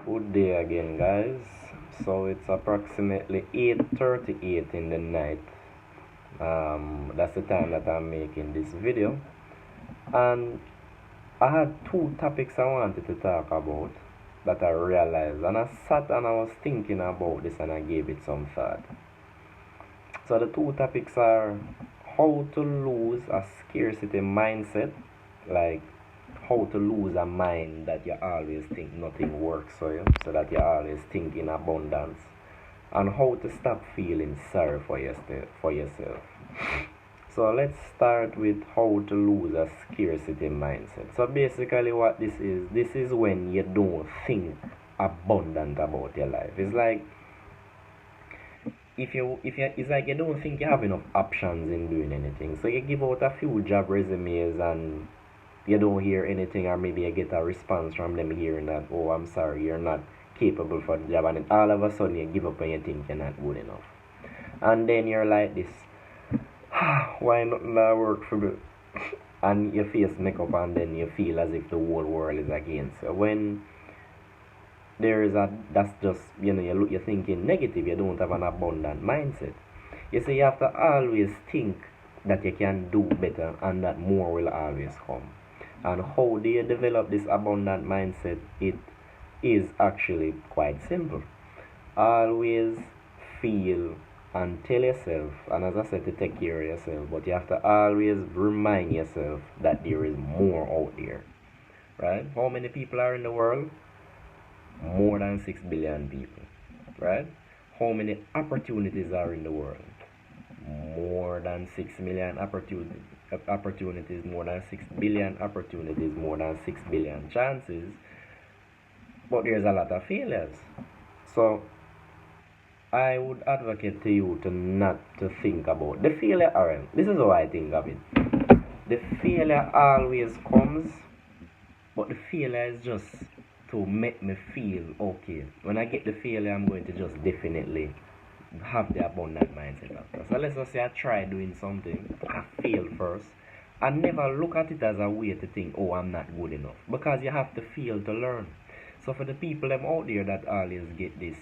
Good day again, guys. So it's approximately 8:38 in the night. That's the time that I'm making this video, and I had two topics I wanted to talk about that I realized, and I sat and I was thinking about this and I gave it some thought. So the two topics are how to lose a scarcity mindset, like how to lose a mind that you always think nothing works for you, so that you always think in abundance, and how to stop feeling sorry for yourself. So let's start with how to lose a scarcity mindset. So basically what this is when you don't think abundant about your life. It's like if you it's like you don't think you have enough options in doing anything. So you give out a few job resumes and you don't hear anything, or maybe you get a response from them hearing that, oh, I'm sorry, you're not capable for the job, and then all of a sudden you give up and you think you're not good enough. And then you're like this, why not now work for me? And your face make up and then you feel as if the whole world is against you. When there is that's just, you're thinking negative, you don't have an abundant mindset. You see, you have to always think that you can do better and that more will always come. And how do you develop this abundant mindset? It is actually quite simple. Always feel and tell yourself, and as I said, to take care of yourself, but you have to always remind yourself that there is more out there. Right? How many people are in the world? More than 6 billion people. Right? How many opportunities are in the world? More than 6 million opportunities, more than 6 billion opportunities, more than 6 billion chances, but there's a lot of failures. So I would advocate to you to not to think about the failure. Alright, this is how I think of it. The failure always comes, but the failure is just to make me feel okay. When I get the failure, I'm going to just definitely have the abundant mindset after. So let's just say I try doing something, I fail first, and never look at it as a way to think, oh, I'm not good enough, because you have to fail to learn. So for the people them out there that always get this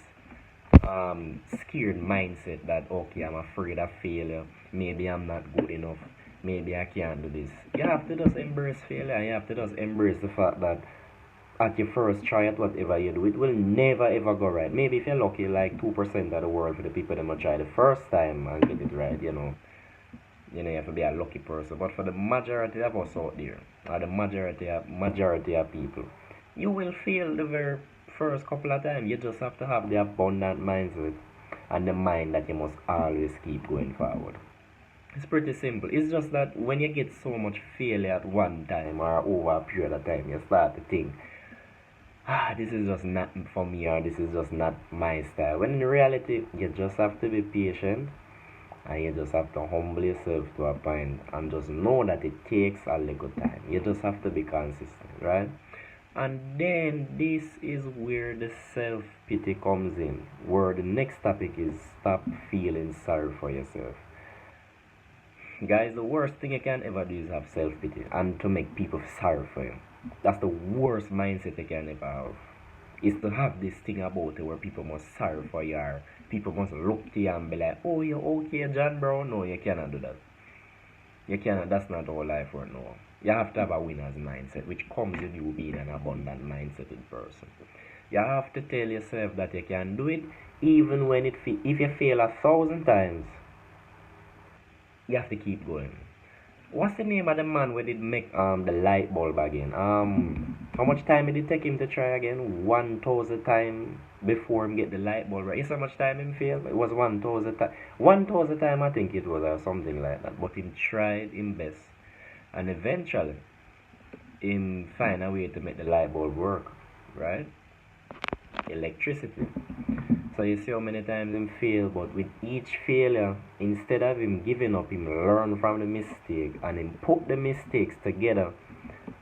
scared mindset that, okay, I'm afraid of failure, maybe I'm not good enough, maybe I can't do this, you have to just embrace failure, and you have to just embrace the fact that at your first try at whatever you do, it will never ever go right. Maybe if you're lucky, like 2% of the world for the people that will try the first time and get it right, you have to be a lucky person. But for the majority of us out there, or the majority of people, you will fail the very first couple of times. You just have to have the abundant mindset and the mind that you must always keep going forward. It's pretty simple. It's just that when you get so much failure at one time or over a period of time, you start to think, this is just not for me, or this is just not my style. When in reality, you just have to be patient, and you just have to humble yourself to a point and just know that it takes a little time. You just have to be consistent, right? And then this is where the self-pity comes in, where the next topic is stop feeling sorry for yourself. Guys, the worst thing you can ever do is have self-pity and to make people sorry for you. That's the worst mindset you can ever have. Is to have this thing about it where people must sorry for you, or people must look to you and be like, oh, you're okay, John Brown. No, you cannot do that. You cannot. That's not how life works. No. You have to have a winner's mindset, which comes with you being an abundant mindseted person. You have to tell yourself that you can do it, even when if you fail 1,000 times. You have to keep going. What's the name of the man who did make the light bulb again? How much time did it take him to try again? 1,000 times before him get the light bulb right. You see how much time him failed? It was 1,000 times. 1,000 times I think it was, or something like that. But him tried him best, and eventually him find a way to make the light bulb work, right? Electricity. So you see how many times him fail, but with each failure, instead of him giving up, him learn from the mistake and him put the mistakes together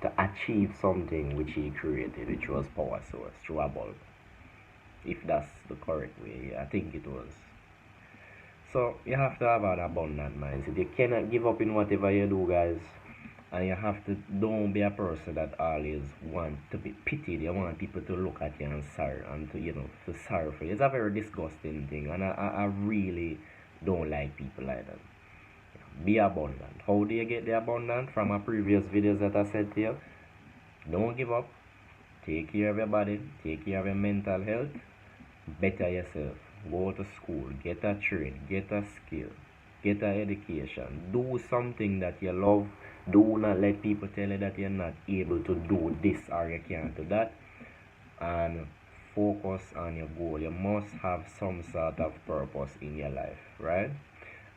to achieve something which he created, which was power source through a bulb. If that's the correct way, I think it was. So you have to have an abundant mindset. You cannot give up in whatever you do, guys. And you have to don't be a person that always want to be pitied. You want people to look at you and sorry and to to sorry for you. It's a very disgusting thing, and I really don't like people like that. Be abundant. How do you get the abundant? From my previous videos that I said to you. Don't give up. Take care of your body. Take care of your mental health. Better yourself. Go to school. Get a trade. Get a skill. Get an education. Do something that you love. Do not let people tell you that you're not able to do this or you can't do that. And focus on your goal. You must have some sort of purpose in your life, right?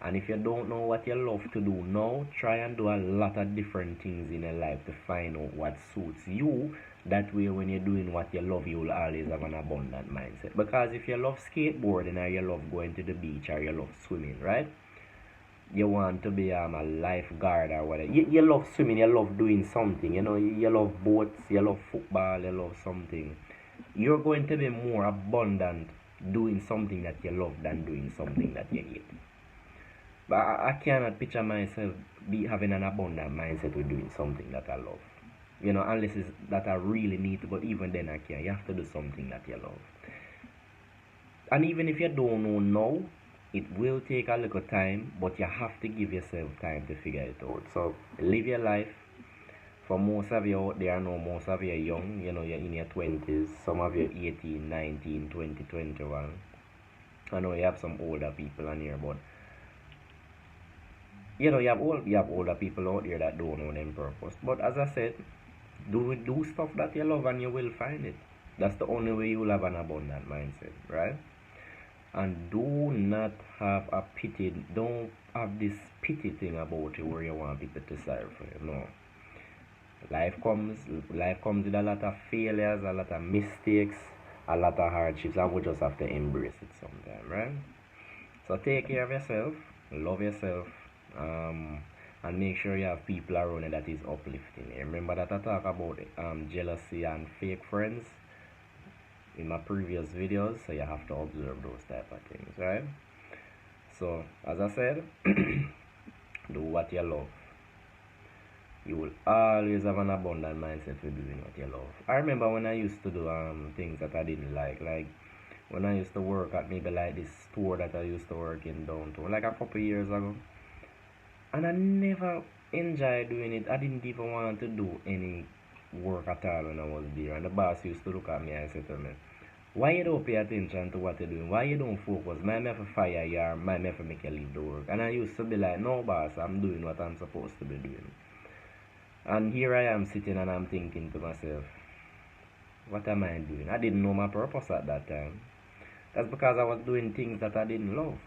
And if you don't know what you love to do now, try and do a lot of different things in your life to find out what suits you. That way, when you're doing what you love, you will always have an abundant mindset. Because if you love skateboarding or you love going to the beach or you love swimming, right? You want to be a lifeguard or whatever. You love swimming, you love doing something. You love boats, you love football, you love something. You're going to be more abundant doing something that you love than doing something that you hate. But I cannot picture myself having an abundant mindset with doing something that I love. Unless it's that I really need to, but even then I can't. You have to do something that you love. And even if you don't know now, it will take a little time, but you have to give yourself time to figure it out. So live your life. For most of you out there, I know most of you are young, you're in your 20s, some of you 18, 19, 20, 21. I know you have some older people on here, but you have older people out there that don't know them purpose. But as I said, do stuff that you love and you will find it. That's the only way you will have an abundant mindset, right? And do not have a pity. Don't have this pity thing about you where you want people to serve for you. No. Life comes with a lot of failures, a lot of mistakes, a lot of hardships, and we just have to embrace it sometime, right? So take care of yourself, love yourself, and make sure you have people around you that is uplifting you. Remember that I talk about jealousy and fake friends in my previous videos, so you have to observe those type of things, right? So as I said, do what you love. You will always have an abundant mindset for doing what you love. I remember when I used to do things that I didn't like when I used to work at maybe like this store that I used to work in downtown, like a couple years ago. And I never enjoyed doing it. I didn't even want to do any work at all when I was there. And the boss used to look at me and say to me, why you don't pay attention to what you're doing? Why you don't focus? Might me have to fire you or might me have to make you leave the work. And I used to be like, no boss, I'm doing what I'm supposed to be doing. And here I am sitting and I'm thinking to myself, what am I doing? I didn't know my purpose at that time. That's because I was doing things that I didn't love.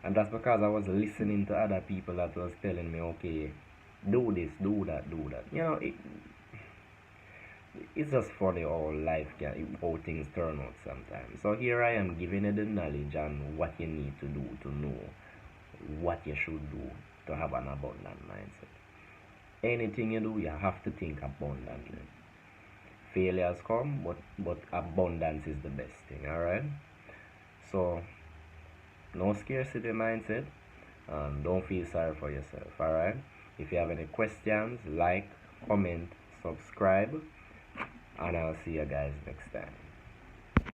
And that's because I was listening to other people that was telling me, okay, do this, do that, do that. It's just funny how life how things turn out sometimes. So here I am giving you the knowledge and what you need to do to know what you should do to have an abundant mindset. Anything you do, you have to think abundantly. Failures come, but abundance is the best thing, alright? So, no scarcity mindset, and don't feel sorry for yourself, alright? If you have any questions, like, comment, subscribe, and I'll see you guys next time.